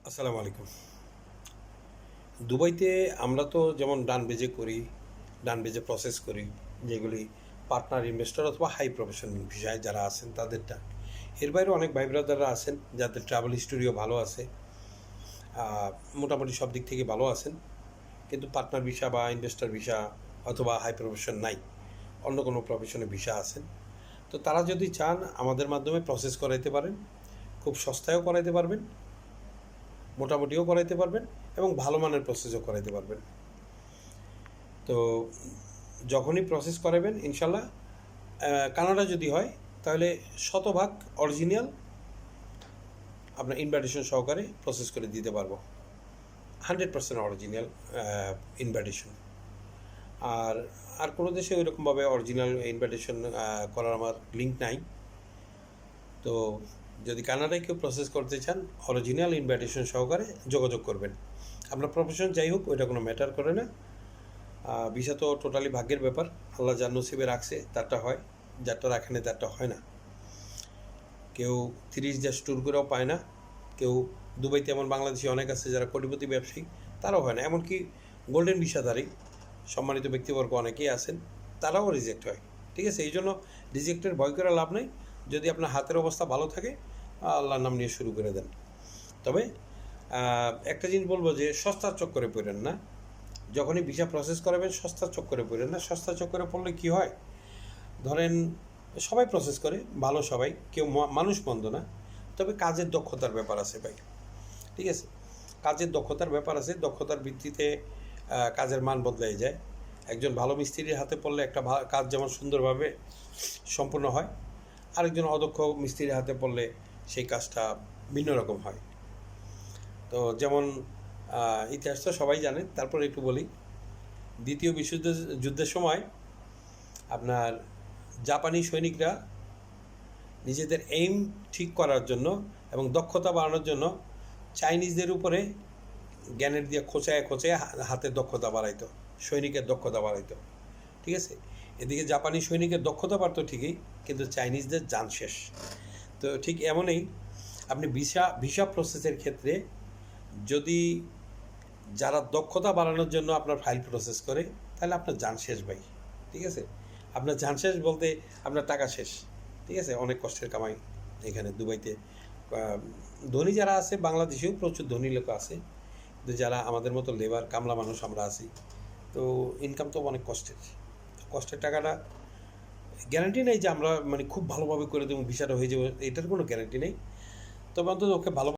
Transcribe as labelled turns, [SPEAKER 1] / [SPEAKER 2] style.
[SPEAKER 1] আসসালামু আলাইকুম। দুবাইতে আমরা তো যেমন ডান বেজে করি, ডান বেজে প্রসেস করি, যেগুলি পার্টনার ইনভেস্টর অথবা হাই প্রফেশন ভিসায় যারা আছেন তাদেরটা। এর বাইরেও অনেক ভাই ব্রাদাররা আছেন যাদের ট্রাভেল হিস্টোরিও ভালো আছে, মোটামুটি সব দিক থেকে ভালো আছেন, কিন্তু পার্টনার ভিসা বা ইনভেস্টর ভিসা অথবা হাই প্রফেশন নাই, অন্য কোনো প্রফেশনে ভিসা আছেন। তো তারা যদি চান আমাদের মাধ্যমে প্রসেস করাইতে পারেন, খুব সস্তায়ও করাইতে পারবেন, মোটামুটিও করাইতে পারবেন এবং ভালো মানের প্রসেসও করাইতে পারবেন। তো যখনই প্রসেস করাবেন ইনশাল্লাহ, কানাডা যদি হয় তাহলে শতভাগ অরিজিনাল আপনার ইনভাইটেশন সহকারে প্রসেস করে দিতে পারবো, 100% অরিজিনাল ইনভাইটেশন। আর আর কোনো দেশে ওইরকমভাবে অরিজিনাল ইনভাইটেশন করার আমার লিঙ্ক নাই। তো যদি কানাডায় কেউ প্রসেস করতে চান অরিজিনাল ইনভাইটেশন সহকারে যোগাযোগ করবেন। আপনার প্রফেশন যাই হোক, ওইটা কোনো ম্যাটার করে না। ভিসা তো টোটালি ভাগ্যের ব্যাপার, আল্লাহ যার নসিবে রাখছে তারটা হয়, যারটা রাখে না তারটা হয় না। কেউ 30 দেশ ট্যুর করেও পায় না, কেউ দুবাইতে এমন বাংলাদেশি অনেক আছে যারা কোটিপতি ব্যবসায়ী, তারাও হয় না। এমনকি গোল্ডেন ভিসাধারী সম্মানিত ব্যক্তিবর্গ অনেকেই আছেন, তারাও রিজেক্ট হয়। ঠিক আছে, এই জন্য রিজেক্টের ভয় করে লাভ নেই। যদি আপনার হাতের অবস্থা ভালো থাকে, আল্লাহর নাম নিয়ে শুরু করে দেন। তবে একটা জিনিস বলবো যে সস্তার চক্করে পড়েন না। যখনই ভিসা প্রসেস করাবেন সস্তার চক্করে পড়েন না। সস্তার চক্করে পড়লে কী হয়, ধরেন সবাই প্রসেস করে, ভালো সবাই, কেউ মানুষ মন্দ না, তবে কাজের দক্ষতার ব্যাপার আছে ভাই। ঠিক আছে, কাজের দক্ষতার ব্যাপার আছে, দক্ষতার ভিত্তিতে কাজের মান বদলাই যায়। একজন ভালো মিস্ত্রির হাতে পড়লে একটা কাজ যেমন সুন্দরভাবে সম্পূর্ণ হয়, আরেকজন অদক্ষ মিস্ত্রির হাতে পড়লে সেই কাজটা ভিন্ন রকম হয়। তো যেমন ইতিহাস তো সবাই জানেন, তারপর একটু বলি। দ্বিতীয় যুদ্ধের সময় আপনার জাপানি সৈনিকরা নিজেদের এইম ঠিক করার জন্য এবং দক্ষতা বাড়ানোর জন্য চাইনিজদের উপরে জ্ঞানের দিয়ে খোঁচায় খোঁচায় হাতের দক্ষতা বাড়াইতো, সৈনিকের দক্ষতা বাড়াইতো। ঠিক আছে, এদিকে জাপানি সৈনিকের দক্ষতা বাড়তো ঠিকই, কিন্তু চাইনিজদের জান শেষ। তো ঠিক এমনই আপনি ভিসা প্রসেসের ক্ষেত্রে যদি যারা দক্ষতা বাড়ানোর জন্য আপনার ফাইল প্রসেস করে, তাহলে আপনার জান শেষ ভাই। ঠিক আছে, আপনার জান শেষ বলতে আপনার টাকা শেষ। ঠিক আছে, অনেক কষ্টের কামাই এখানে দুবাইতে। ধনী যারা আছে, বাংলাদেশেও প্রচুর ধনী লোক আছে, কিন্তু যারা আমাদের মতো লেবার কামলা মানুষ আমরা আছি, তো ইনকাম তো অনেক কষ্টের। কষ্টের টাকাটা গ্যারান্টি নেই যে আমরা মানে খুব ভালোভাবে করে দেবো ভিসাটা হয়ে যাবে, এটার কোনো গ্যারান্টি নেই। তবে অন্তত ওকে ভালো